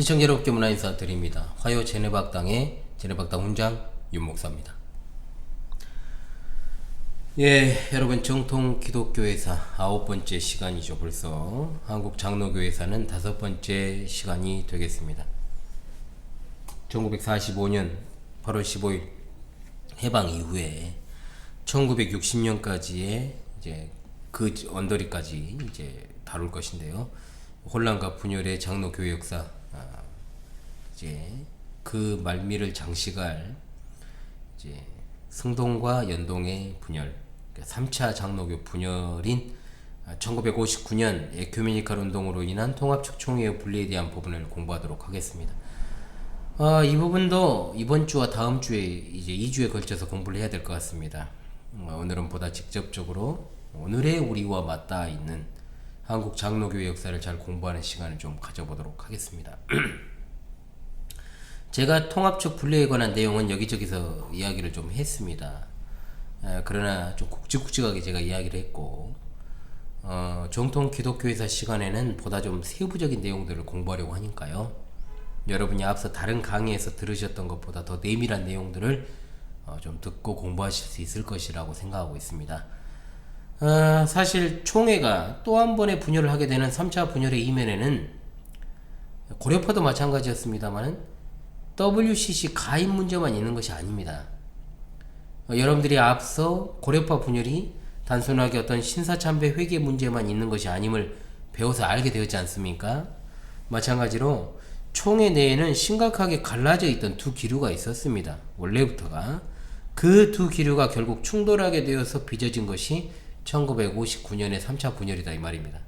시청자 여러분께 문화 인사 드립니다. 화요 제네박당의 제네박당 훈장 윤목사입니다. 여러분, 정통 기독교회사 9번째 시간이죠. 벌써 한국 장로교회사는 5번째 시간이 되겠습니다. 1945년 8월 15일 해방 이후에 1960년까지의 이제 그 언더리까지 이제 다룰 것인데요. 혼란과 분열의 장로교회 역사, 이제 그 말미를 장식할 이제 승동과 연동의 분열, 3차 장로교 분열인 1959년 에큐메니컬 운동으로 인한 통합측 총회의 분리에 대한 부분을 공부하도록 하겠습니다. 이 부분도 이번 주와 다음 주에 이제 2주에 걸쳐서 공부를 해야 될 것 같습니다. 오늘은 보다 직접적으로 오늘의 우리와 맞닿아 있는 한국 장로교회 역사를 잘 공부하는 시간을 좀 가져보도록 하겠습니다. 제가 통합측 분리에 관한 내용은 여기저기서 이야기를 좀 했습니다. 그러나 좀 굵직굵직하게 제가 이야기를 했고, 정통 기독교회사 시간에는 보다 좀 세부적인 내용들을 공부하려고 하니까요. 여러분이 앞서 다른 강의에서 들으셨던 것보다 더 내밀한 내용들을 좀 듣고 공부하실 수 있을 것이라고 생각하고 있습니다. 사실 총회가 또 한 번의 분열을 하게 되는 3차 분열의 이면에는 고려파도 마찬가지였습니다만 WCC 가입 문제만 있는 것이 아닙니다. 여러분들이 앞서 고려파 분열이 단순하게 어떤 신사참배 회계 문제만 있는 것이 아님을 배워서 알게 되었지 않습니까? 마찬가지로 총회 내에는 심각하게 갈라져 있던 두 기류가 있었습니다. 원래부터가. 그 두 기류가 결국 충돌하게 되어서 빚어진 것이 1959년의 3차 분열이다 이 말입니다.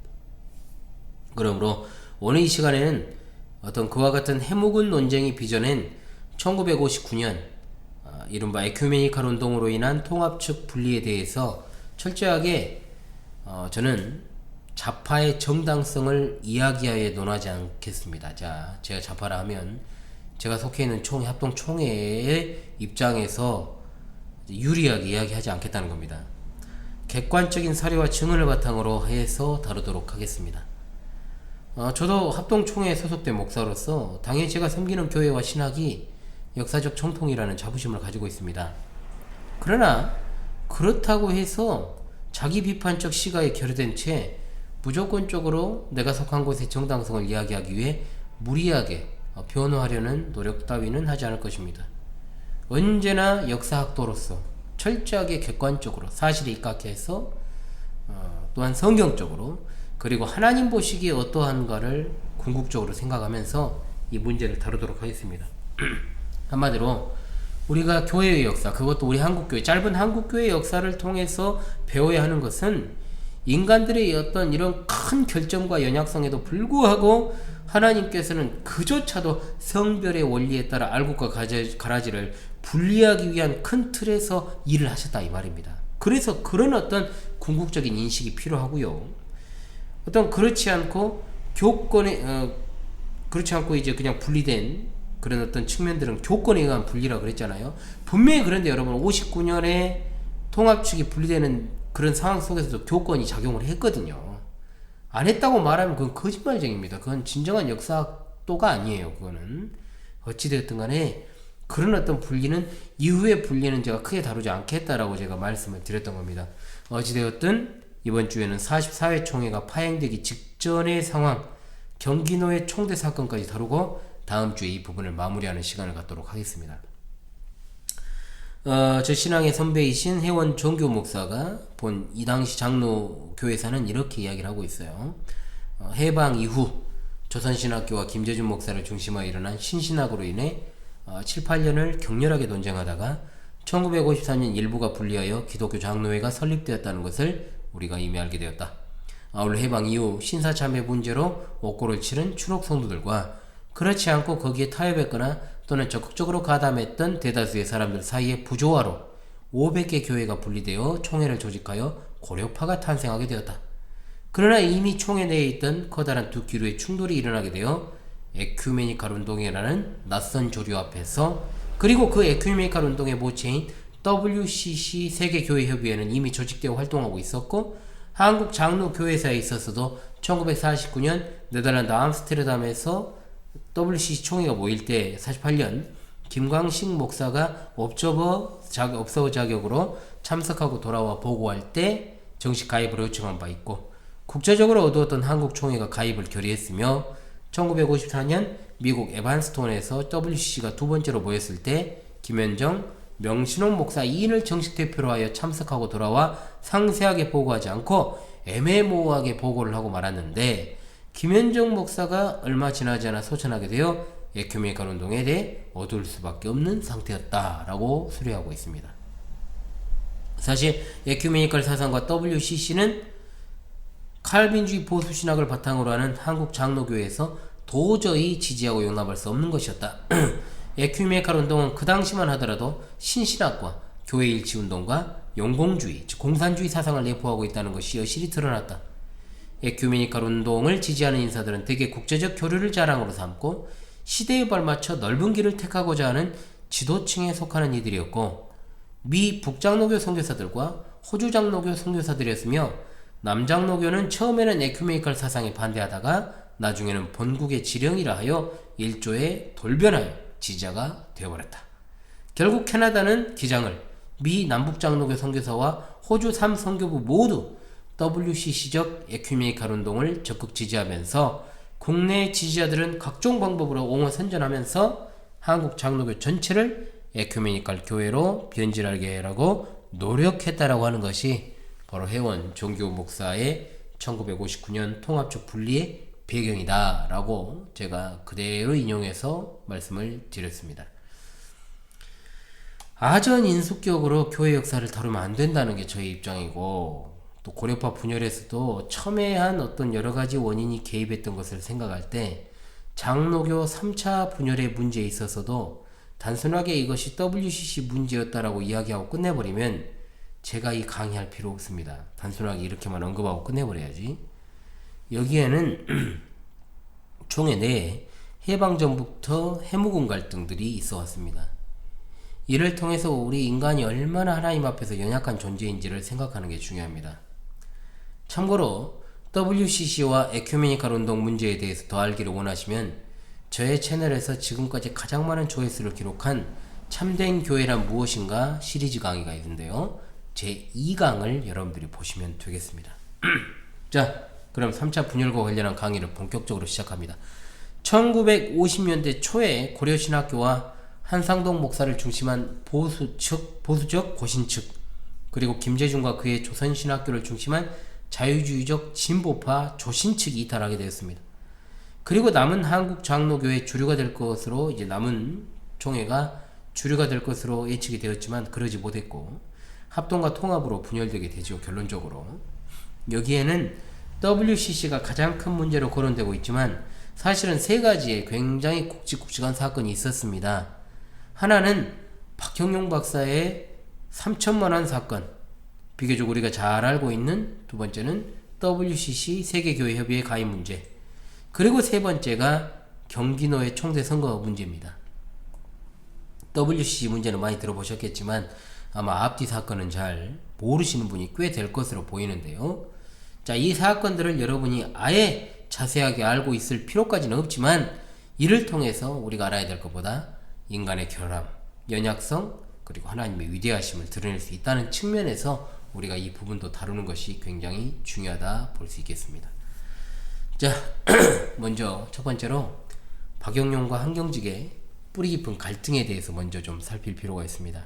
그러므로 오늘 이 시간에는 어떤 그와 같은 해묵은 논쟁이 빚어낸 1959년 이른바 에큐메니컬 운동으로 인한 통합측 분리에 대해서 철저하게 저는 좌파의 정당성을 이야기하여 논하지 않겠습니다. 자, 제가 좌파라 하면 제가 속해 있는 총회, 합동총회의 입장에서 유리하게 이야기하지 않겠다는 겁니다. 객관적인 사례와 증언을 바탕으로 해서 다루도록 하겠습니다. 저도 합동총회에 소속된 목사로서 당연히 제가 섬기는 교회와 신학이 역사적 정통이라는 자부심을 가지고 있습니다. 그러나 그렇다고 해서 자기 비판적 시각에 결여된 채 무조건적으로 내가 속한 곳의 정당성을 이야기하기 위해 무리하게 변호하려는 노력 따위는 하지 않을 것입니다. 언제나 역사학도로서 철저하게 객관적으로 사실에 입각해 해서 또한 성경적으로 그리고 하나님 보시기에 어떠한가를 궁극적으로 생각하면서 이 문제를 다루도록 하겠습니다. 한마디로 우리가 교회의 역사, 그것도 우리 한국교회, 짧은 한국교회의 역사를 통해서 배워야 하는 것은 인간들의 어떤 이런 큰 결점과 연약성에도 불구하고 하나님께서는 그조차도 성별의 원리에 따라 알곡과 가라지를 분리하기 위한 큰 틀에서 일을 하셨다 이 말입니다. 그래서 그런 어떤 궁극적인 인식이 필요하고요. 어떤 그렇지 않고 그렇지 않고 이제 그냥 분리된 그런 어떤 측면들은 교권에 의한 분리라고 그랬잖아요. 분명히 그런데 여러분 59년에 통합측이 분리되는 그런 상황 속에서도 교권이 작용을 했거든요. 안 했다고 말하면 그건 거짓말쟁입니다. 그건 진정한 역사학도가 아니에요. 그거는 어찌되었든 간에 그런 어떤 분리는 이후의 분리는 제가 크게 다루지 않겠다라고 제가 말씀을 드렸던 겁니다. 어찌되었든 이번 주에는 44회 총회가 파행되기 직전의 상황, 경기노회 총대 사건까지 다루고 다음 주에 이 부분을 마무리하는 시간을 갖도록 하겠습니다. 저 신앙의 선배이신 해원 정교 목사가 본 이 당시 장로교회사는 이렇게 이야기를 하고 있어요. 해방 이후 조선신학교와 김재준 목사를 중심으로 일어난 신신학으로 인해 7, 8년을 격렬하게 논쟁하다가 1954년 일부가 분리하여 기독교 장로회가 설립되었다는 것을 우리가 이미 알게 되었다. 아울러 해방 이후 신사참회 문제로 옥고를 치른 추록 성도들과 그렇지 않고 거기에 타협했거나 또는 적극적으로 가담했던 대다수의 사람들 사이의 부조화로 500개 교회가 분리되어 총회를 조직하여 고려파가 탄생하게 되었다. 그러나 이미 총회 내에 있던 커다란 두 기류의 충돌이 일어나게 되어 에큐메니컬 운동이라는 낯선 조류 앞에서 그리고 그 에큐메니컬 운동의 모체인 WCC 세계교회협의회는 이미 조직되어 활동하고 있었고 한국 장로교회사에 있어서도 1949년 네덜란드 암스테르담에서 WCC 총회가 모일 때 48년 김광식 목사가 옵저버 자격으로 참석하고 돌아와 보고할 때 정식 가입을 요청한 바 있고, 국제적으로 어두웠던 한국 총회가 가입을 결의했으며 1954년 미국 에반스톤에서 WCC가 두 번째로 모였을 때 김현정, 명신홍 목사 2인을 정식 대표로 하여 참석하고 돌아와 상세하게 보고하지 않고 애매모호하게 보고를 하고 말았는데, 김현정 목사가 얼마 지나지 않아 소천하게 되어 에큐메니컬 운동에 대해 어두울 수밖에 없는 상태였다라고 수리하고 있습니다. 사실 에큐메니컬 사상과 WCC는 칼빈주의 보수 신학을 바탕으로 하는 한국 장로교회에서 도저히 지지하고 용납할 수 없는 것이었다. 에큐메니컬 운동은 그 당시만 하더라도 신신학과 교회 일치 운동과 용공주의, 즉 공산주의 사상을 내포하고 있다는 것이 여실히 드러났다. 에큐메니컬 운동을 지지하는 인사들은 대개 국제적 교류를 자랑으로 삼고 시대에 발맞춰 넓은 길을 택하고자 하는 지도층에 속하는 이들이었고, 미 북장로교 선교사들과 호주 장로교 선교사들이었으며, 남장로교는 처음에는 에큐메니컬 사상에 반대하다가 나중에는 본국의 지령이라 하여 일조에 돌변하여 지지자가 되어버렸다. 결국 캐나다는 기장을 미 남북장로교 선교사와 호주 3선교부 모두 WCC적 에큐메니컬 운동을 적극 지지하면서 국내 지지자들은 각종 방법으로 옹호 선전하면서 한국 장로교 전체를 에큐메니컬 교회로 변질하게 하려고 노력했다라고 하는 것이 바로 해원 종교 목사의 1959년 통합적 분리의 배경이다 라고 제가 그대로 인용해서 말씀을 드렸습니다. 아전 인수격으로 교회 역사를 다루면 안 된다는 게 저의 입장이고, 또 고려파 분열에서도 첨예한 어떤 여러가지 원인이 개입했던 것을 생각할 때 장로교 3차 분열의 문제에 있어서도 단순하게 이것이 WCC 문제였다라고 이야기하고 끝내버리면 제가 이 강의할 필요 없습니다. 단순하게 이렇게만 언급하고 끝내버려야지. 여기에는 총회 내에 해방전부터 해묵은 갈등들이 있어 왔습니다. 이를 통해서 우리 인간이 얼마나 하나님 앞에서 연약한 존재인지를 생각하는 게 중요합니다. 참고로 WCC와 에큐메니컬 운동 문제에 대해서 더 알기를 원하시면 저의 채널에서 지금까지 가장 많은 조회수를 기록한 참된 교회란 무엇인가 시리즈 강의가 있는데요. 제 2강을 여러분들이 보시면 되겠습니다. 자, 그럼 3차 분열과 관련한 강의를 본격적으로 시작합니다. 1950년대 초에 고려신학교와 한상동 목사를 중심한 보수적 고신측, 그리고 김재중과 그의 조선신학교를 중심한 자유주의적 진보파 조신측이 이탈하게 되었습니다. 그리고 남은 한국 장로교회 주류가 될 것으로, 이제 남은 총회가 주류가 될 것으로 예측이 되었지만 그러지 못했고 합동과 통합으로 분열되게 되죠. 결론적으로 여기에는 WCC가 가장 큰 문제로 거론되고 있지만 사실은 세 가지의 굉장히 굵직굵직한 사건이 있었습니다. 하나는 박형용 박사의 3천만원 사건, 비교적 우리가 잘 알고 있는. 두 번째는 WCC 세계교회협의회 가입 문제, 그리고 세 번째가 경기노회 총재 선거 문제입니다. WCC 문제는 많이 들어보셨겠지만 아마 앞뒤 사건은 잘 모르시는 분이 꽤 될 것으로 보이는데요. 자, 이 사건들을 여러분이 아예 자세하게 알고 있을 필요까지는 없지만 이를 통해서 우리가 알아야 될 것보다 인간의 결함, 연약성, 그리고 하나님의 위대하심을 드러낼 수 있다는 측면에서 우리가 이 부분도 다루는 것이 굉장히 중요하다 볼 수 있겠습니다. 자, 먼저 첫 번째로 박영용과 한경직의 뿌리 깊은 갈등에 대해서 먼저 좀 살필 필요가 있습니다.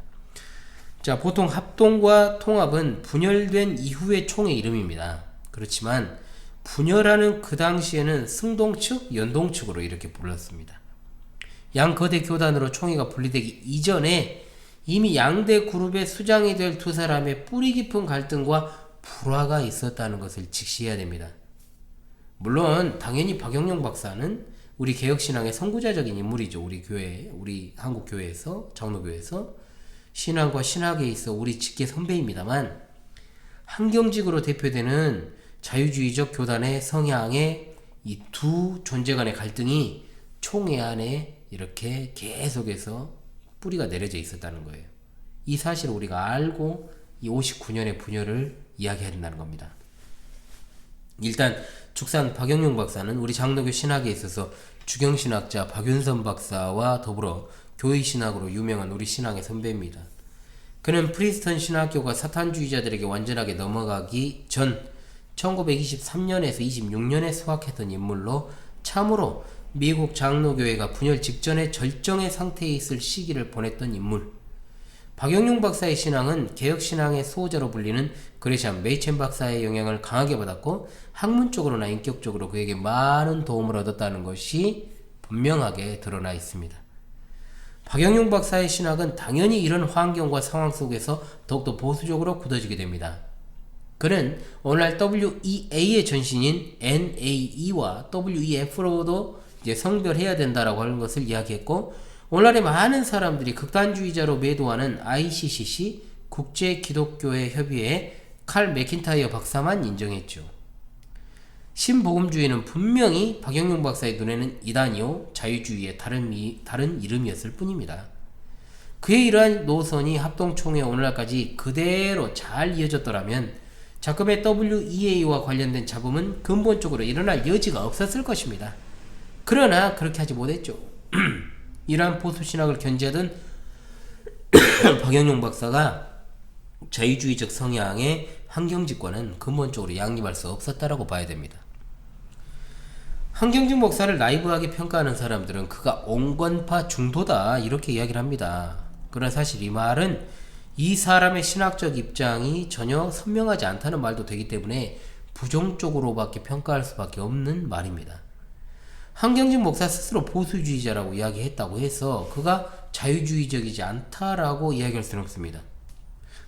자, 보통 합동과 통합은 분열된 이후의 총의 이름입니다. 그렇지만 분열하는 그 당시에는 승동측, 연동측으로 이렇게 불렀습니다. 양거대 교단으로 총회가 분리되기 이전에 이미 양대 그룹의 수장이 될 두 사람의 뿌리 깊은 갈등과 불화가 있었다는 것을 직시해야 됩니다. 물론 당연히 박영용 박사는 우리 개혁신앙의 선구자적인 인물이죠. 우리 교회, 우리 한국교회에서, 장로교회에서 신앙과 신학에 있어 우리 직계 선배입니다만, 한경직으로 대표되는 자유주의적 교단의 성향의 이 두 존재 간의 갈등이 총회 안에 이렇게 계속해서 뿌리가 내려져 있었다는 거예요. 이 사실을 우리가 알고 이 59년의 분열을 이야기해야 된다는 겁니다. 일단 축산 박영용 박사는 우리 장로교 신학에 있어서 주경신학자 박윤선 박사와 더불어 교회 신학으로 유명한 우리 신앙의 선배입니다. 그는 프린스턴 신학교가 사탄주의자들에게 완전하게 넘어가기 전 1923년에서 26년에 수학했던 인물로 참으로 미국 장로교회가 분열 직전의 절정의 상태에 있을 시기를 보냈던 인물. 박영용 박사의 신앙은 개혁신앙의 수호자로 불리는 그레시안 메이첸 박사의 영향을 강하게 받았고 학문적으로나 인격적으로 그에게 많은 도움을 얻었다는 것이 분명하게 드러나 있습니다. 박영용 박사의 신학은 당연히 이런 환경과 상황 속에서 더욱더 보수적으로 굳어지게 됩니다. 그는 오늘날 WEA의 전신인 NAE와 WEF로도 이제 성별해야 된다라고 하는 것을 이야기했고, 오늘날의 많은 사람들이 극단주의자로 매도하는 ICCC 국제기독교회 협의회의 칼 맥킨타이어 박사만 인정했죠. 신복음주의는 분명히 박영용 박사의 눈에는 이단이요 자유주의의 다른 이름이었을 뿐입니다. 그의 이러한 노선이 합동총회 오늘날까지 그대로 잘 이어졌더라면 자금의 WEA와 관련된 잡음은 근본적으로 일어날 여지가 없었을 것입니다. 그러나 그렇게 하지 못했죠. 이러한 보수신학을 견지하던 박영용 박사가 자유주의적 성향의 한경직과는 근본적으로 양립할 수 없었다라고 봐야 됩니다. 한경직 목사를 나이브하게 평가하는 사람들은 그가 온건파 중도다 이렇게 이야기를 합니다. 그러나 사실 이 말은 이 사람의 신학적 입장이 전혀 선명하지 않다는 말도 되기 때문에 부정적으로밖에 평가할 수밖에 없는 말입니다. 한경직 목사 스스로 보수주의자라고 이야기했다고 해서 그가 자유주의적이지 않다라고 이야기할 수는 없습니다.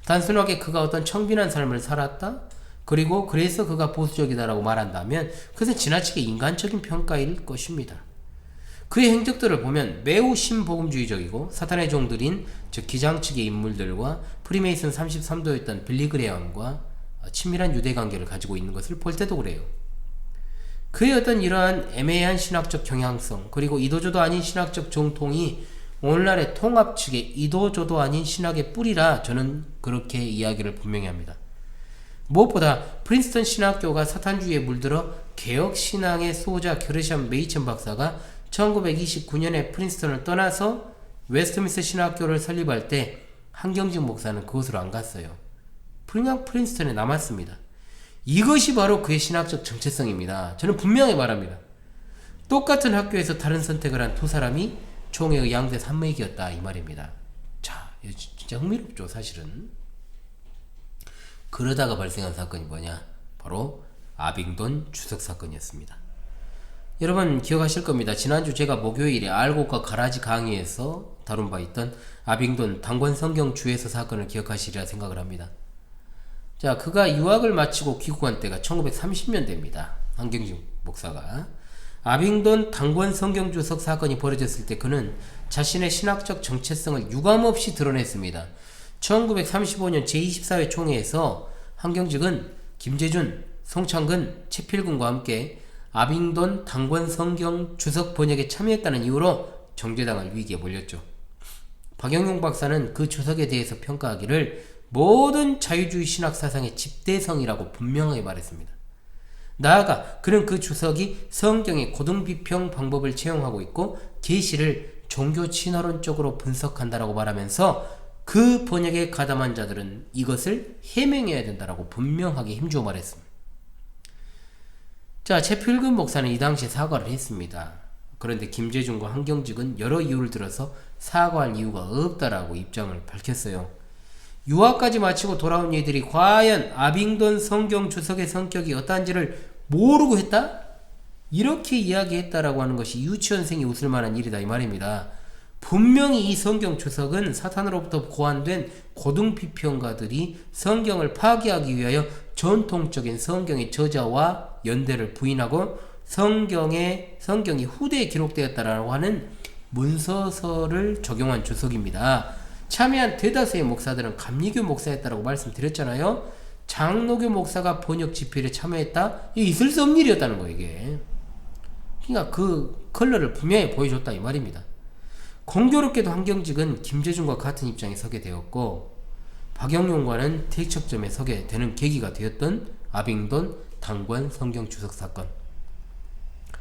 단순하게 그가 어떤 청빈한 삶을 살았다? 그리고 그래서 그가 보수적이다라고 말한다면 그것은 지나치게 인간적인 평가일 것입니다. 그의 행적들을 보면 매우 신복음주의적이고 사탄의 종들인 즉 기장 측의 인물들과 프리메이슨 33도였던 빌리그레엄과 친밀한 유대관계를 가지고 있는 것을 볼 때도 그래요. 그의 어떤 이러한 애매한 신학적 경향성 그리고 이도저도 아닌 신학적 정통이 오늘날의 통합 측의 이도저도 아닌 신학의 뿌리라 저는 그렇게 이야기를 분명히 합니다. 무엇보다 프린스턴 신학교가 사탄주의에 물들어 개혁신앙의 수호자 그레시안 메이첸 박사가 1929년에 프린스턴을 떠나서 웨스트민스터 신학교를 설립할 때 한경직 목사는 그곳으로 안 갔어요. 그냥 프린스턴에 남았습니다. 이것이 바로 그의 신학적 정체성입니다. 저는 분명히 말합니다. 똑같은 학교에서 다른 선택을 한 두 사람이 총회의 양대 산맥이었다 이 말입니다. 자, 진짜 흥미롭죠 사실은. 그러다가 발생한 사건이 뭐냐? 바로 아빙돈 추석 사건이었습니다. 여러분 기억하실 겁니다. 지난주 제가 목요일에 알곡과 가라지 강의에서 다룬 바 있던 아빙돈 당권 성경 주에서 사건을 기억하시리라 생각을 합니다. 자, 그가 유학을 마치고 귀국한 때가 1930년대입니다. 한경직 목사가 아빙돈 당권 성경 주석 사건이 벌어졌을 때 그는 자신의 신학적 정체성을 유감없이 드러냈습니다. 1935년 제24회 총회에서 한경직은 김재준, 송창근, 최필근과 함께 아빙돈 당권 성경 주석 번역에 참여했다는 이유로 정죄당할 위기에 몰렸죠. 박영용 박사는 그 주석에 대해서 평가하기를 모든 자유주의 신학 사상의 집대성이라고 분명하게 말했습니다. 나아가 그는 그 주석이 성경의 고등비평 방법을 채용하고 있고 계시를 종교 친화론적으로 분석한다라고 말하면서 그 번역에 가담한 자들은 이것을 해명해야 된다라고 분명하게 힘주어 말했습니다. 자, 최필근 목사는 이 당시에 사과를 했습니다. 그런데 김재준과 한경직은 여러 이유를 들어서 사과할 이유가 없다라고 입장을 밝혔어요. 유학까지 마치고 돌아온 이들이 과연 아빙돈 성경 주석의 성격이 어떠한지를 모르고 했다? 이렇게 이야기했다라고 하는 것이 유치원생이 웃을 만한 일이다 이 말입니다. 분명히 이 성경 주석은 사탄으로부터 고안된 고등비평가들이 성경을 파괴하기 위하여 전통적인 성경의 저자와 연대를 부인하고 성경이 후대에 기록되었다라고 하는 문서서를 적용한 주석입니다. 참여한 대다수의 목사들은 감리교 목사였다라고 말씀드렸잖아요. 장로교 목사가 번역 집필에 참여했다? 이게 있을 수 없는 일이었다는 거예요, 이게. 그러니까 그 컬러를 분명히 보여줬다 이 말입니다. 공교롭게도 한경직은 김재준과 같은 입장에 서게 되었고 박영용과는 대척점에 서게 되는 계기가 되었던 아빙돈 박항권 성경추석 사건.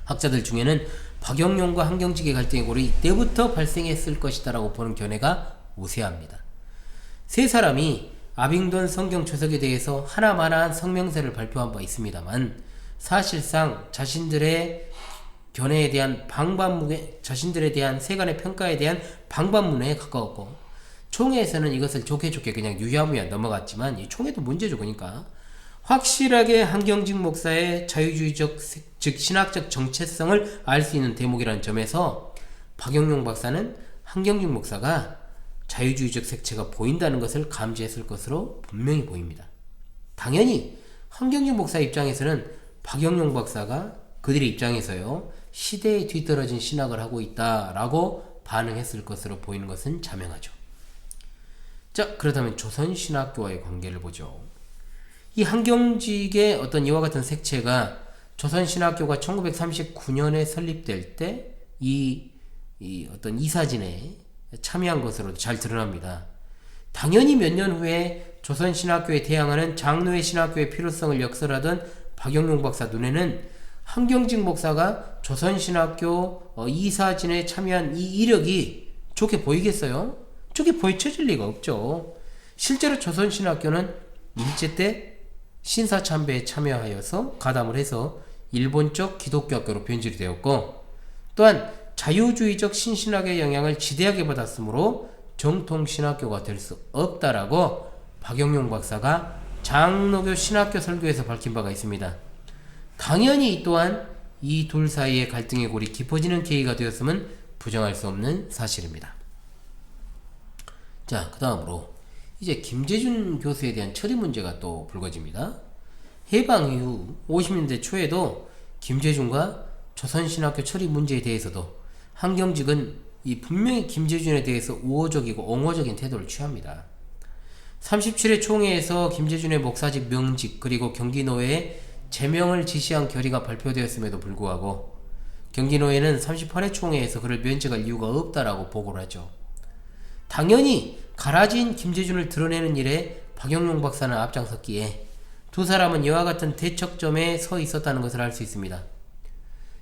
학자들 중에는 박영용과 한경직의 갈등의 골이 이때부터 발생했을 것이다 라고 보는 견해가 우세합니다. 세 사람이 아빙돈 성경추석에 대해서 하나마나한 성명서를 발표한 바 있습니다만 사실상 자신들의 견해에 대한 자신들에 대한 세간의 평가에 대한 방반문에 가까웠고, 총회에서는 이것을 좋게 그냥 유야무야 넘어갔지만 이 총회도 문제죠. 그러니까 확실하게 한경직 목사의 자유주의적 즉 신학적 정체성을 알 수 있는 대목이라는 점에서 박영용 박사는 한경직 목사가 자유주의적 색채가 보인다는 것을 감지했을 것으로 분명히 보입니다. 당연히 한경직 목사 입장에서는 박영용 박사가 그들의 입장에서요 시대에 뒤떨어진 신학을 하고 있다라고 반응했을 것으로 보이는 것은 자명하죠. 자, 그렇다면 조선신학교와의 관계를 보죠. 이 한경직의 어떤 이와 같은 색채가 조선신학교가 1939년에 설립될 때 이 어떤 이사진에 참여한 것으로 잘 드러납니다. 당연히 몇 년 후에 조선신학교에 대항하는 장로의 신학교의 필요성을 역설하던 박영용 박사 눈에는 한경직 목사가 조선신학교 이사진에 참여한 이 이력이 좋게 보이겠어요? 좋게 보여질 리가 없죠. 실제로 조선신학교는 일제 때 신사참배에 참여하여서 가담을 해서 일본적 기독교 학교로 변질이 되었고, 또한 자유주의적 신신학의 영향을 지대하게 받았으므로 정통신학교가 될 수 없다라고 박영용 박사가 장로교 신학교 설교에서 밝힌 바가 있습니다. 당연히 이 또한 이 둘 사이의 갈등의 골이 깊어지는 계기가 되었음은 부정할 수 없는 사실입니다. 자, 그 다음으로 이제 김재준 교수에 대한 처리 문제가 또 불거집니다. 해방 이후 50년대 초에도 김재준과 조선신학교 처리 문제에 대해서도 한경직은 분명히 김재준에 대해서 우호적이고 옹호적인 태도를 취합니다. 37회 총회에서 김재준의 목사직 명직 그리고 경기노회에 제명을 지시한 결의가 발표되었음에도 불구하고 경기노회는 38회 총회에서 그를 면직할 이유가 없다라고 보고를 하죠. 당연히 가라진 김재준을 드러내는 일에 박영용 박사는 앞장섰기에 두 사람은 이와 같은 대척점에 서 있었다는 것을 알 수 있습니다.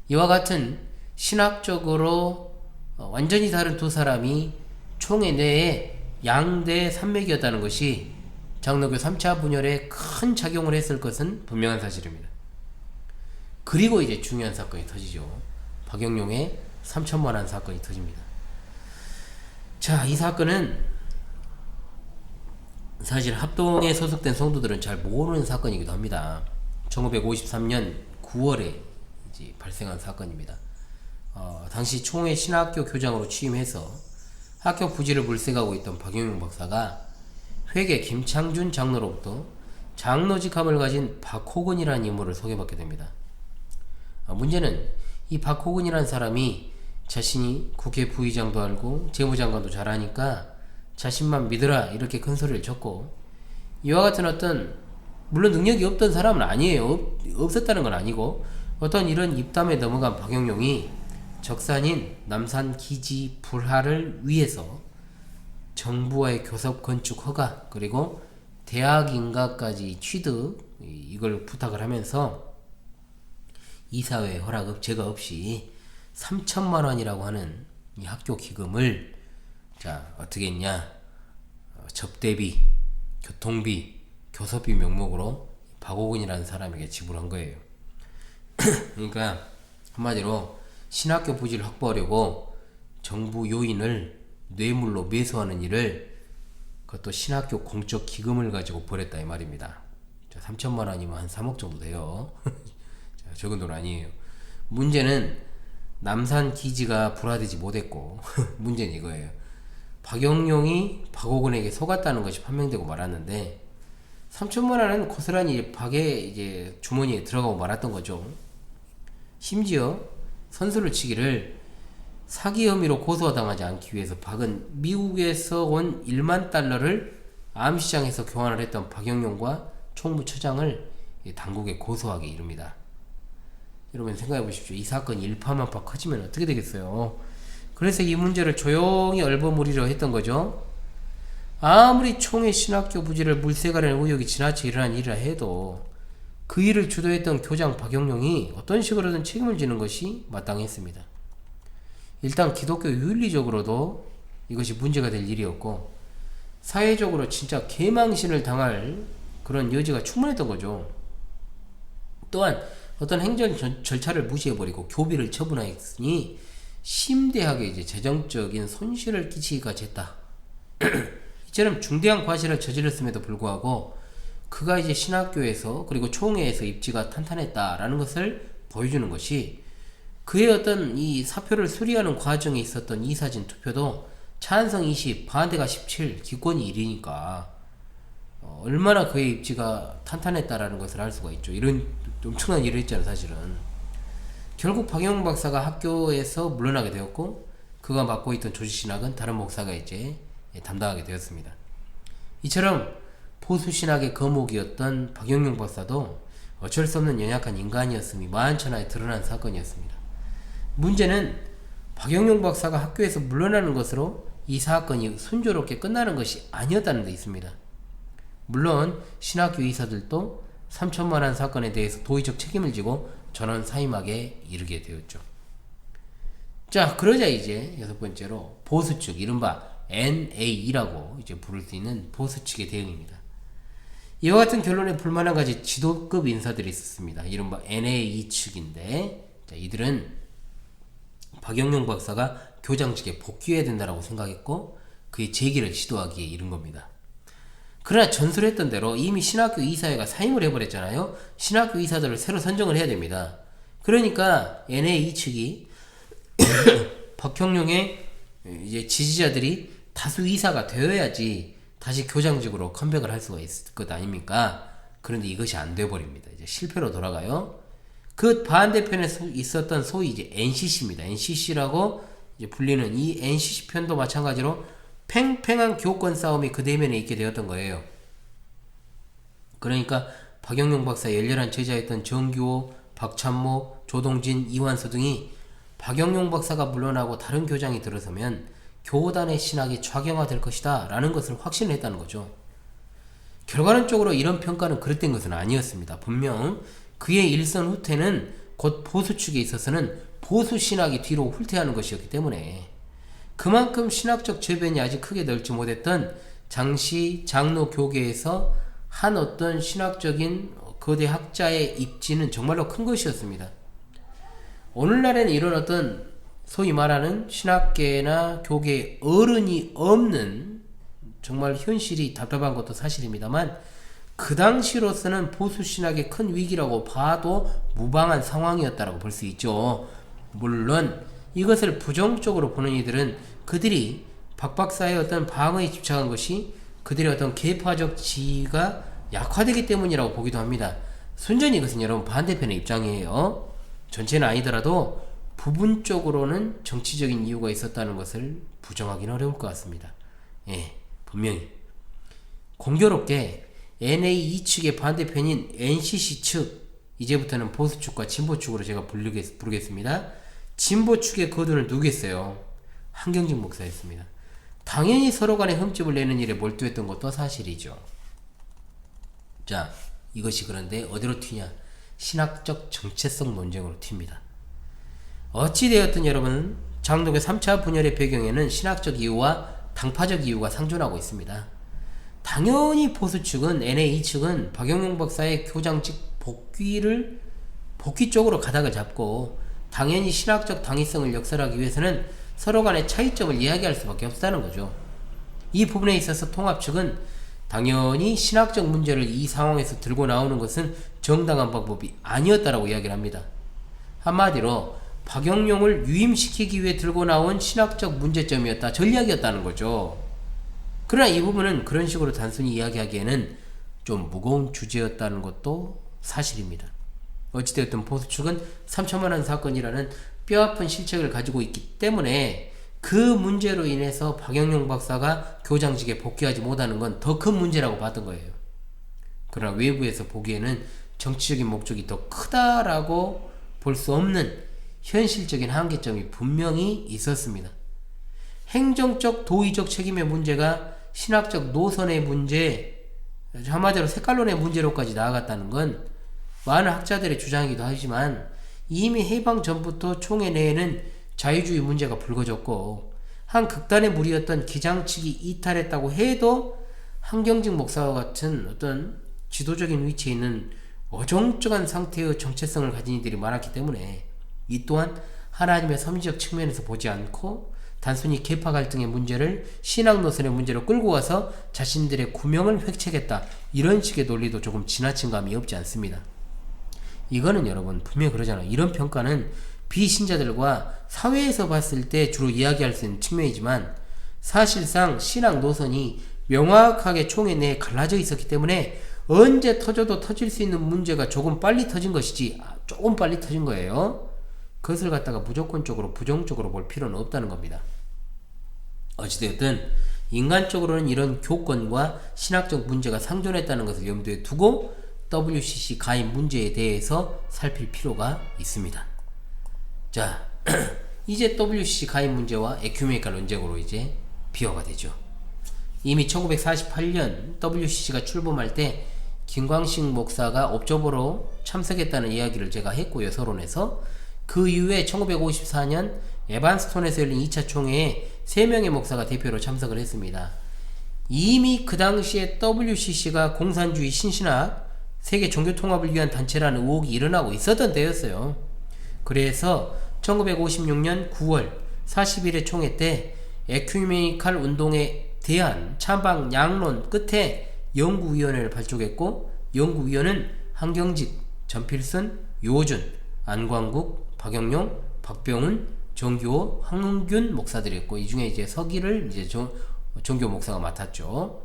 이와 같은 신학적으로 완전히 다른 두 사람이 총회 내에 양대 산맥이었다는 것이 장로교 3차 분열에 큰 작용을 했을 것은 분명한 사실입니다. 그리고 이제 중요한 사건이 터지죠. 박영용의 3천만원 사건이 터집니다. 자, 이 사건은 사실 합동에 소속된 성도들은 잘 모르는 사건이기도 합니다. 1953년 9월에 이제 발생한 사건입니다. 당시 총회 신학교 교장으로 취임해서 학교 부지를 물색하고 있던 박영용 박사가 회계 김창준 장로로부터 장로직함을 가진 박호근이라는 인물을 소개받게 됩니다. 문제는 이 박호근이라는 사람이 자신이 국회 부의장도 알고 재무장관도 잘하니까 자신만 믿으라 이렇게 큰 소리를 쳤고, 이와 같은 어떤 물론 능력이 없던 사람은 아니에요. 없었다는 건 아니고 어떤 이런 입담에 넘어간 박영용이 적산인 남산 기지 불화를 위해서 정부와의 교섭 건축 허가 그리고 대학 인가까지 취득 이걸 부탁을 하면서 이사회 허락 제가 없이 3천만 원이라고 하는 이 학교 기금을 자 어떻게 했냐, 접대비, 교통비, 교섭비 명목으로 박호근이라는 사람에게 지불한 거예요. 그러니까 한마디로 신학교 부지를 확보하려고 정부 요인을 뇌물로 매수하는 일을 그것도 신학교 공적 기금을 가지고 벌였다 이 말입니다. 자, 3천만 원이면 한 3억 정도 돼요. 자, 적은 돈 아니에요. 문제는 남산 기지가 불화되지 못했고 문제는 이거예요. 박영용이 박호근에게 속았다는 것이 판명되고 말았는데 3천만 원은 고스란히 박의 이제 주머니에 들어가고 말았던 거죠. 심지어 선수를 치기를 사기 혐의로 고소당하지 않기 위해서 박은 미국에서 온 1만 달러를 암시장에서 교환을 했던 박영용과 총무처장을 당국에 고소하게 이릅니다. 여러분 생각해 보십시오. 이 사건이 일파만파 커지면 어떻게 되겠어요? 그래서 이 문제를 조용히 얼버무리려 했던 거죠. 아무리 총회 신학교 부지를 물색하려는 의혹이 지나쳐 일어난 일이라 해도 그 일을 주도했던 교장 박영룡이 어떤 식으로든 책임을 지는 것이 마땅했습니다. 일단 기독교 윤리적으로도 이것이 문제가 될 일이었고 사회적으로 진짜 개망신을 당할 그런 여지가 충분했던 거죠. 또한 어떤 행정 절차를 무시해버리고 교비를 처분하였으니 심대하게 이제 재정적인 손실을 끼치기가 했다. 이처럼 중대한 과실을 저질렀음에도 불구하고 그가 이제 신학교에서 그리고 총회에서 입지가 탄탄했다라는 것을 보여주는 것이 그의 어떤 이 사표를 수리하는 과정에 있었던 이사진 투표도 찬성 20, 반대가 17, 기권이 1이니까 얼마나 그의 입지가 탄탄했다라는 것을 알 수가 있죠. 이런 엄청난 일을 했잖아요, 사실은. 결국 박영룡 박사가 학교에서 물러나게 되었고 그가 맡고 있던 조지신학은 다른 목사가 이제 담당하게 되었습니다. 이처럼 보수신학의 거목이었던 박영룡 박사도 어쩔 수 없는 연약한 인간이었음이 만천하에 드러난 사건이었습니다. 문제는 박영룡 박사가 학교에서 물러나는 것으로 이 사건이 순조롭게 끝나는 것이 아니었다는 데 있습니다. 물론 신학교 이사들도 3천만원 사건에 대해서 도의적 책임을 지고 전원 사임하게 이르게 되었죠. 자, 그러자 이제 여섯 번째로 보수 측, 이른바 NA라고 이제 부를 수 있는 보수 측의 대응입니다. 이와 같은 결론에 불만한 가지 지도급 인사들이 있었습니다. 이른바 NA 측인데, 자, 이들은 박영룡 박사가 교장직에 복귀해야 된다고 생각했고 그의 재기를 시도하기에 이른 겁니다. 그러나 전술했던 대로 이미 신학교 이사회가 사임을 해버렸잖아요. 신학교 이사들을 새로 선정을 해야 됩니다. 그러니까 NA 측이 박형룡의 이제 지지자들이 다수 이사가 되어야지 다시 교장직으로 컴백을 할 수가 있을 것 아닙니까? 그런데 이것이 안 돼버립니다. 이제 실패로 돌아가요. 그 반대편에 있었던 소위 이제 NCC입니다. NCC라고 이제 불리는 이 NCC 편도 마찬가지로 팽팽한 교권 싸움이 그 대면에 있게 되었던 거예요. 그러니까 박영룡 박사의 열렬한 제자였던 정규호, 박찬모, 조동진, 이완서 등이 박영룡 박사가 물러나고 다른 교장이 들어서면 교단의 신학이 좌경화될 것이다 라는 것을 확신했다는 거죠. 결과론적으로 이런 평가는 그릇된 것은 아니었습니다. 분명 그의 일선 후퇴는 곧 보수 측에 있어서는 보수 신학이 뒤로 후퇴하는 것이었기 때문에 그만큼 신학적 저변이 아직 크게 넓지 못했던 장시 장로 교계에서 한 어떤 신학적인 거대 학자의 입지는 정말로 큰 것이었습니다. 오늘날에는 이런 어떤 소위 말하는 신학계나 교계의 어른이 없는 정말 현실이 답답한 것도 사실입니다만 그 당시로서는 보수 신학의 큰 위기라고 봐도 무방한 상황이었다고 볼 수 있죠. 물론 이것을 부정적으로 보는 이들은 그들이 박 박사의 어떤 방어에 집착한 것이 그들의 어떤 계파적 지위가 약화되기 때문이라고 보기도 합니다. 순전히 이것은 여러분 반대편의 입장이에요. 전체는 아니더라도 부분적으로는 정치적인 이유가 있었다는 것을 부정하기는 어려울 것 같습니다. 예, 분명히. 공교롭게 NA 측의 반대편인 NCC 측, 이제부터는 보수 측과 진보 측으로 제가 부르겠습니다. 진보 측의 거둔을 누구겠어요? 한경직 목사였습니다. 당연히 서로 간에 흠집을 내는 일에 몰두했던 것도 사실이죠. 자, 이것이 그런데 어디로 튀냐? 신학적 정체성 논쟁으로 튑니다. 어찌되었든 여러분, 장독의 3차 분열의 배경에는 신학적 이유와 당파적 이유가 상존하고 있습니다. 당연히 보수 측은, NA 측은 박영룡 박사의 교장직 복귀 쪽으로 가닥을 잡고 당연히 신학적 당위성을 역설하기 위해서는 서로 간의 차이점을 이야기할 수밖에 없다는 거죠. 이 부분에 있어서 통합 측은 당연히 신학적 문제를 이 상황에서 들고 나오는 것은 정당한 방법이 아니었다라고 이야기를 합니다. 한마디로 박영룡을 유임시키기 위해 들고 나온 신학적 문제점이었다, 전략이었다는 거죠. 그러나 이 부분은 그런 식으로 단순히 이야기하기에는 좀 무거운 주제였다는 것도 사실입니다. 어찌되었든 보수 측은 3천만원 사건이라는 뼈아픈 실책을 가지고 있기 때문에 그 문제로 인해서 박영룡 박사가 교장직에 복귀하지 못하는 건 더 큰 문제라고 봤던 거예요. 그러나 외부에서 보기에는 정치적인 목적이 더 크다라고 볼 수 없는 현실적인 한계점이 분명히 있었습니다. 행정적, 도의적 책임의 문제가 신학적 노선의 문제, 한마디로 색깔론의 문제로까지 나아갔다는 건 많은 학자들의 주장이기도 하지만 이미 해방 전부터 총회 내에는 자유주의 문제가 불거졌고 한 극단의 무리였던 기장 측이 이탈했다고 해도 한경직 목사와 같은 어떤 지도적인 위치에 있는 어정쩡한 상태의 정체성을 가진 이들이 많았기 때문에 이 또한 하나님의 섭리적 측면에서 보지 않고 단순히 계파 갈등의 문제를 신앙 노선의 문제로 끌고 와서 자신들의 구명을 획책했다. 이런 식의 논리도 조금 지나친 감이 없지 않습니다. 이거는 여러분 분명히 그러잖아요. 이런 평가는 비신자들과 사회에서 봤을 때 주로 이야기할 수 있는 측면이지만 사실상 신앙 노선이 명확하게 총회 내에 갈라져 있었기 때문에 언제 터져도 터질 수 있는 문제가 조금 빨리 터진 것이지 조금 빨리 터진 거예요. 그것을 갖다가 무조건적으로 부정적으로 볼 필요는 없다는 겁니다. 어찌되었든 인간적으로는 이런 교권과 신학적 문제가 상존했다는 것을 염두에 두고 WCC 가입 문제에 대해서 살필 필요가 있습니다. 자, 이제 WCC 가입 문제와 에큐메니컬 논쟁으로 이제 비화가 되죠. 이미 1948년 WCC가 출범할 때 김광식 목사가 옵저버로 참석했다는 이야기를 제가 했고요, 서론에서. 그 이후에 1954년 에반스톤에서 열린 2차 총회에 3명의 목사가 대표로 참석을 했습니다. 이미 그 당시에 WCC가 공산주의 신신학, 세계 종교 통합을 위한 단체라는 의혹이 일어나고 있었던 때였어요. 그래서 1956년 9월 40일의 총회 때 에큐메니칼 운동에 대한 찬반 양론 끝에 연구위원회를 발족했고, 연구위원은 한경직, 전필선, 요준, 안광국, 박영용, 박병훈, 정교호, 황은균 목사들이었고, 이 중에 이제 서기를 이제 정교 목사가 맡았죠.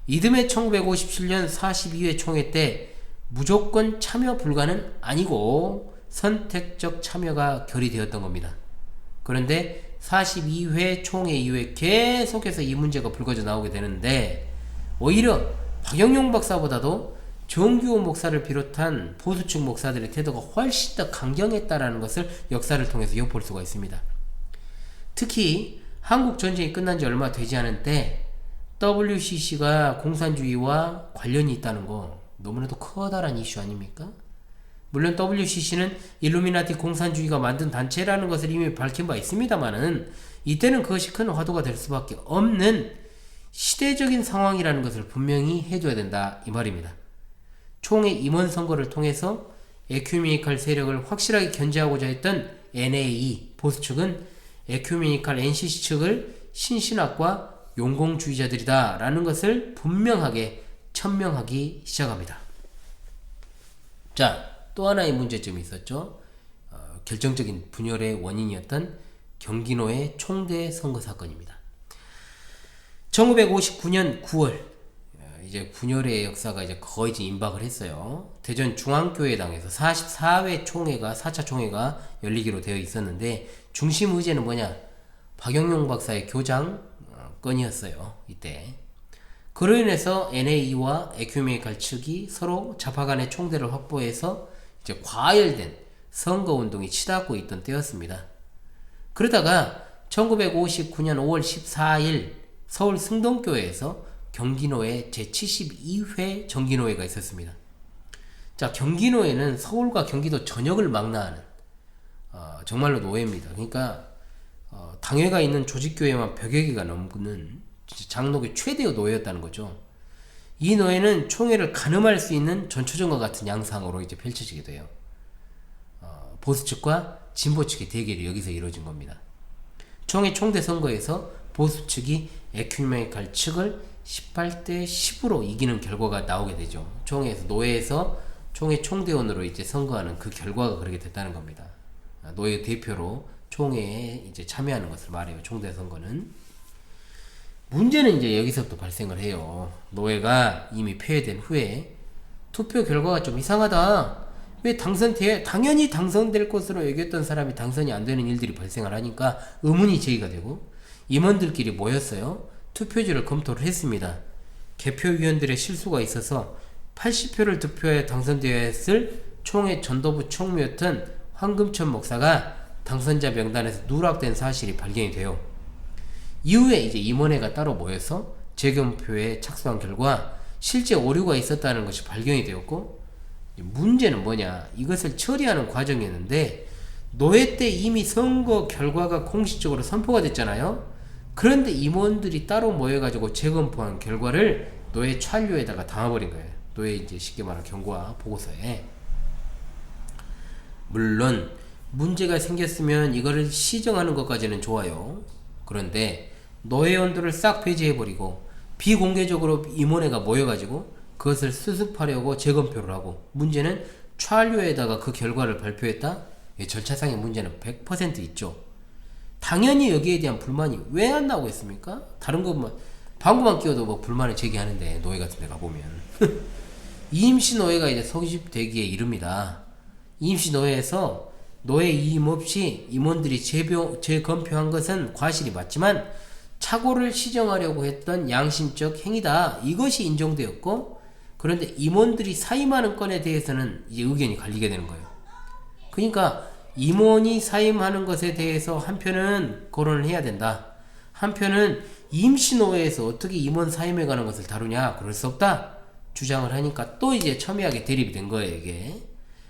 이듬해 1957년 42회 총회 때 무조건 참여 불가는 아니고 선택적 참여가 결의되었던 겁니다. 그런데 42회 총회 이후에 계속해서 이 문제가 불거져 나오게 되는데, 오히려 박영용 박사보다도 정규호 목사를 비롯한 보수측 목사들의 태도가 훨씬 더 강경했다라는 것을 역사를 통해서 엿볼 수가 있습니다. 특히 한국 전쟁이 끝난 지 얼마 되지 않은 때 WCC가 공산주의와 관련이 있다는 거 너무나도 커다란 이슈 아닙니까? 물론 WCC는 일루미나티 공산주의가 만든 단체라는 것을 이미 밝힌 바 있습니다만은 이때는 그것이 큰 화두가 될 수밖에 없는 시대적인 상황이라는 것을 분명히 해줘야 된다, 이 말입니다. 총회 임원 선거를 통해서 에큐메니칼 세력을 확실하게 견제하고자 했던 NAE 보수 측은 에큐메니칼 NCC 측을 신신학과 용공주의자들이다 라는 것을 분명하게 천명하기 시작합니다. 자, 또 하나의 문제점이 있었죠. 결정적인 분열의 원인이었던 경기노의 총대 선거 사건입니다. 1959년 9월 이제 분열의 역사가 이제 거의 이제 임박을 했어요. 대전 중앙교회당에서 44회 총회가 4차 총회가 열리기로 되어 있었는데, 중심 의제는 뭐냐? 박영용 박사의 교장 건이었어요. 이때. 그로 인해서 NAE와 에큐메니칼 측이 서로 좌파 간의 총대를 확보해서 이제 과열된 선거운동이 치닫고 있던 때였습니다. 그러다가 1959년 5월 14일 서울 승동교회에서 경기노회 제72회 정기노회가 있었습니다. 자, 경기노회는 서울과 경기도 전역을 망라하는 정말로 노회입니다. 그러니까 당회가 있는 조직교회만 100여 개가 넘는 장로교 최대의 노회였다는 거죠. 이 노회는 총회를 가늠할 수 있는 전초전과 같은 양상으로 이제 펼쳐지게 돼요. 보수 측과 진보 측의 대결이 여기서 이루어진 겁니다. 총회 총대 선거에서 보수 측이 에큐메니칼 측을 18대 10으로 이기는 결과가 나오게 되죠. 총회에서, 노회에서 총회 총대원으로 이제 선거하는 그 결과가 그렇게 됐다는 겁니다. 노회 대표로 총회에 이제 참여하는 것을 말해요. 총대 선거는. 문제는 이제 여기서부터 발생을 해요. 노회가 이미 폐회된 후에 투표 결과가 좀 이상하다. 왜 당연히 당선될 것으로 여겼던 사람이 당선이 안 되는 일들이 발생을 하니까 의문이 제기가 되고, 임원들끼리 모였어요. 투표지를 검토를 했습니다. 개표위원들의 실수가 있어서 80표를 득표해 당선되어야 했을 총회 전도부 총무였던 황금천 목사가 당선자 명단에서 누락된 사실이 발견이 돼요. 이후에 이제 임원회가 따로 모여서 재검표에 착수한 결과 실제 오류가 있었다는 것이 발견이 되었고, 문제는 뭐냐? 이것을 처리하는 과정이었는데 노회 때 이미 선거 결과가 공식적으로 선포가 됐잖아요. 그런데 임원들이 따로 모여가지고 재검표한 결과를 노회 찬료에다가 담아버린 거예요. 노회 이제 쉽게 말하는 경과 보고서에. 물론 문제가 생겼으면 이거를 시정하는 것까지는 좋아요. 그런데 노회원들을 싹 폐지해버리고 비공개적으로 임원회가 모여가지고 그것을 수습하려고 재검표를 하고 문제는 찬료에다가 그 결과를 발표했다? 절차상의 문제는 100% 있죠. 당연히 여기에 대한 불만이 왜 안 나오고 있습니까? 다른 것만 방구만 끼워도 뭐 불만을 제기하는데 노회 같은 데 가보면 임시노회가 이제 소집되기에 이릅니다. 임시노회에서 노회 이임 없이 임원들이 재검표한 것은 과실이 맞지만 착오를 시정하려고 했던 양심적 행위다. 이것이 인정되었고 그런데 임원들이 사임하는 건에 대해서는 이제 의견이 갈리게 되는 거예요. 그러니까 임원이 사임하는 것에 대해서 한편은 거론을 해야 된다. 한편은 임시노회에서 어떻게 임원 사임에 관한 것을 다루냐? 그럴 수 없다. 주장을 하니까 또 이제 첨예하게 대립이 된 거예요, 이게.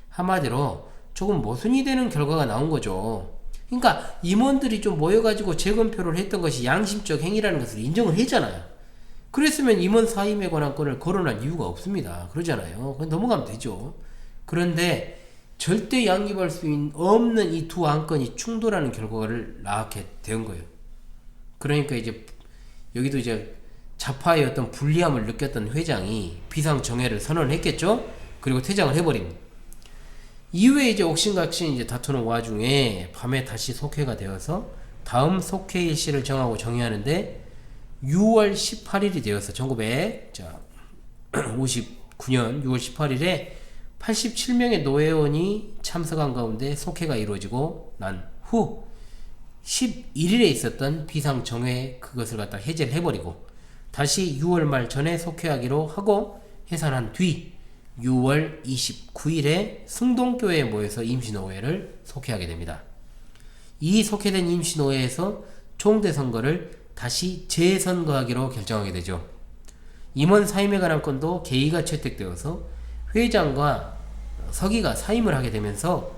한마디로 조금 모순이 되는 결과가 나온 거죠. 그러니까 임원들이 좀 모여가지고 재검표를 했던 것이 양심적 행위라는 것을 인정을 했잖아요. 그랬으면 임원 사임에 관한 건을 거론할 이유가 없습니다. 그러잖아요. 그냥 넘어가면 되죠. 그런데 절대 양립할 수 없는 이 두 안건이 충돌하는 결과를 낳게 된 거예요. 그러니까 이제 여기도 이제 좌파의 어떤 불리함을 느꼈던 회장이 비상정회를 선언했겠죠. 그리고 퇴장을 해버립니다. 이후에 이제 옥신각신 이제 다투는 와중에 밤에 다시 속회가 되어서 다음 속회 일시를 정하고 정의하는데 6월 18일이 되어서 1959년 6월 18일에 87명의 노회원이 참석한 가운데 속회가 이루어지고 난 후 11일에 있었던 비상정회 그것을 갖다 해제를 해버리고 다시 6월 말 전에 속회하기로 하고 해산한 뒤 6월 29일에 승동교회에 모여서 임시노회를 속회하게 됩니다. 이 속회된 임시노회에서 총대선거를 다시 재선거하기로 결정하게 되죠. 임원 사임에 관한 건도 개의가 채택되어서 회장과 서기가 사임을 하게 되면서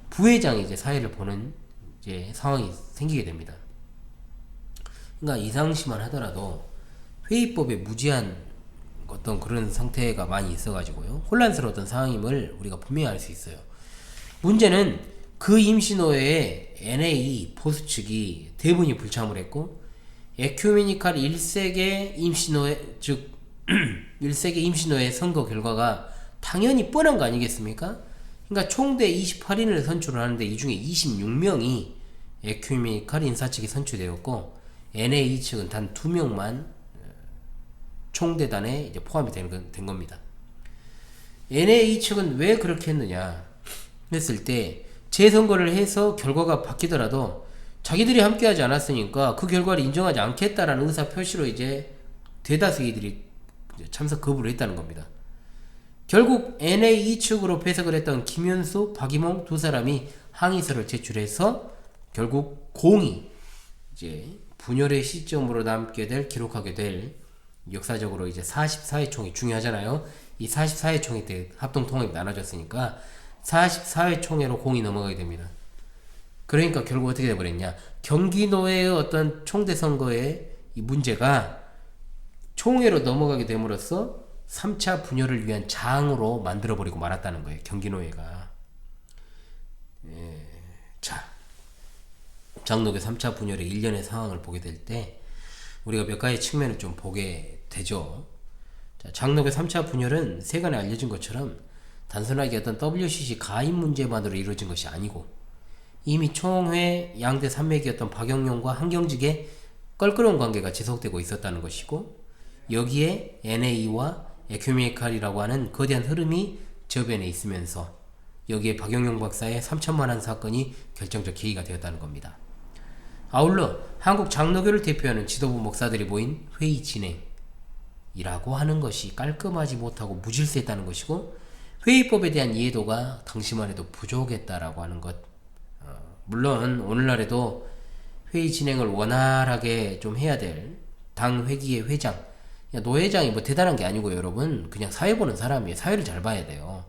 부회장이 이제 사회를 보는 이제 상황이 생기게 됩니다. 그러니까 이상시만 하더라도 회의법에 무지한 어떤 그런 상태가 많이 있어가지고요. 혼란스러웠던 상황임을 우리가 분명히 알 수 있어요. 문제는 그 임시노회에 NA 보수 측이 대부분이 불참을 했고 에큐메니칼 1세계 임시노회 즉 1세계 임시노회 선거 결과가 당연히 뻔한 거 아니겠습니까? 그러니까 총대 28인을 선출을 하는데 이 중에 26명이 에큐메니칼 인사 측이 선출되었고 NA 측은 단 2명만 총대단에 이제 포함이 된 겁니다. NA 측은 왜 그렇게 했느냐 했을 때 재선거를 해서 결과가 바뀌더라도 자기들이 함께하지 않았으니까 그 결과를 인정하지 않겠다라는 의사 표시로 이제 대다수이들이 참석 거부를 했다는 겁니다. 결국 NA 측으로 배석을 했던 김현수, 박이몽 두 사람이 항의서를 제출해서 결국 공이 이제 분열의 시점으로 남게 될 기록하게 될 역사적으로 이제 44회 총이 중요하잖아요. 이 44회 총회 때 합동통합이 나눠졌으니까 44회 총회로 공이 넘어가게 됩니다. 그러니까 결국 어떻게 돼버렸냐. 경기노회의 어떤 총대선거의 이 문제가 총회로 넘어가게 됨으로써 3차 분열을 위한 장으로 만들어버리고 말았다는 거예요. 경기노회가. 자, 장로교 3차 분열의 일련의 상황을 보게 될 때 우리가 몇 가지 측면을 좀 보게 되죠. 자, 장로교 3차 분열은 세간에 알려진 것처럼 단순하게 어떤 WCC 가입 문제만으로 이루어진 것이 아니고 이미 총회 양대 산맥이었던 박영용과 한경직의 껄끄러운 관계가 지속되고 있었다는 것이고 여기에 NA와 에큐메니칼이라고 하는 거대한 흐름이 저변에 있으면서 여기에 박영용 박사의 3천만원 사건이 결정적 계기가 되었다는 겁니다. 아울러 한국 장로교를 대표하는 지도부 목사들이 모인 회의 진행이라고 하는 것이 깔끔하지 못하고 무질서했다는 것이고 회의법에 대한 이해도가 당시만 해도 부족했다라고 하는 것. 물론 오늘날에도 회의 진행을 원활하게 좀 해야 될 당 회기의 회장, 노회장이 뭐 대단한 게 아니고 여러분 그냥 사회 보는 사람이에요. 사회를 잘 봐야 돼요.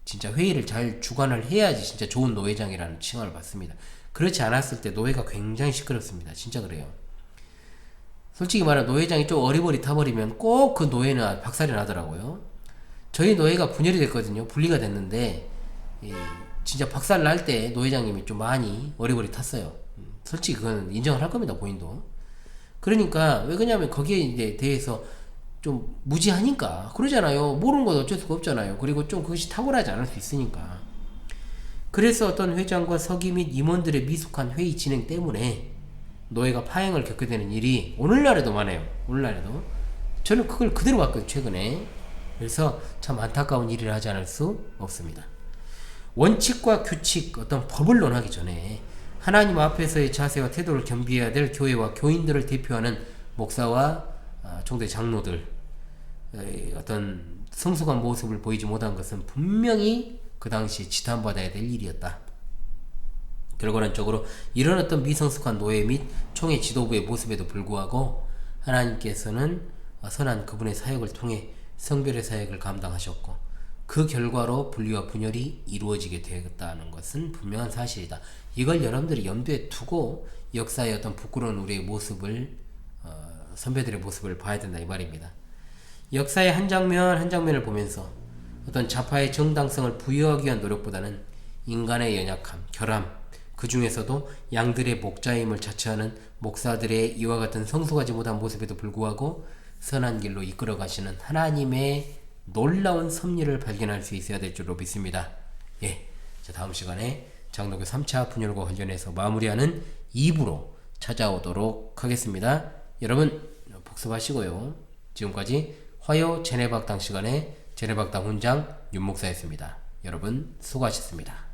진짜 회의를 잘 주관을 해야지 진짜 좋은 노회장이라는 칭함을 받습니다. 그렇지 않았을 때 노회가 굉장히 시끄럽습니다. 진짜 그래요. 솔직히 말하면 노회장이 좀 어리버리 타버리면 꼭 그 노회는 박살이 나더라고요. 저희 노회가 분열이 됐거든요. 분리가 됐는데 진짜 박살 날 때 노회장님이 좀 많이 어리버리 탔어요. 솔직히 그건 인정을 할 겁니다. 본인도. 그러니까 왜 그러냐면 거기에 이제 대해서 좀 무지하니까 그러잖아요. 모르는 건 어쩔 수가 없잖아요. 그리고 좀 그것이 탁월하지 않을 수 있으니까. 그래서 어떤 회장과 서기 및 임원들의 미숙한 회의 진행 때문에 노예가 파행을 겪게 되는 일이 오늘날에도 많아요. 오늘날에도. 저는 그걸 그대로 봤거든요. 최근에. 그래서 참 안타까운 일이라 하지 않을 수 없습니다. 원칙과 규칙, 어떤 법을 논하기 전에 하나님 앞에서의 자세와 태도를 겸비해야 될 교회와 교인들을 대표하는 목사와 총대 장로들 어떤 성숙한 모습을 보이지 못한 것은 분명히 그 당시 지탄받아야 될 일이었다. 결과론적으로 이런 어떤 미성숙한 노예 및 총회 지도부의 모습에도 불구하고 하나님께서는 선한 그분의 사역을 통해 성별의 사역을 감당하셨고 그 결과로 분리와 분열이 이루어지게 되었다는 것은 분명한 사실이다. 이걸 여러분들이 염두에 두고 역사의 어떤 부끄러운 우리의 모습을 선배들의 모습을 봐야 된다 이 말입니다. 역사의 한 장면 한 장면을 보면서 어떤 좌파의 정당성을 부여하기 위한 노력보다는 인간의 연약함, 결함, 그 중에서도 양들의 목자임을 자처하는 목사들의 이와 같은 성숙하지 못한 모습에도 불구하고 선한 길로 이끌어 가시는 하나님의 놀라운 섭리를 발견할 수 있어야 될 줄로 믿습니다. 자, 다음 시간에 장로교 3차 분열과 관련해서 마무리하는 2부로 찾아오도록 하겠습니다. 여러분 복습하시고요. 지금까지 화요 제네박당 시간에 제네박당 훈장 윤목사였습니다. 여러분 수고하셨습니다.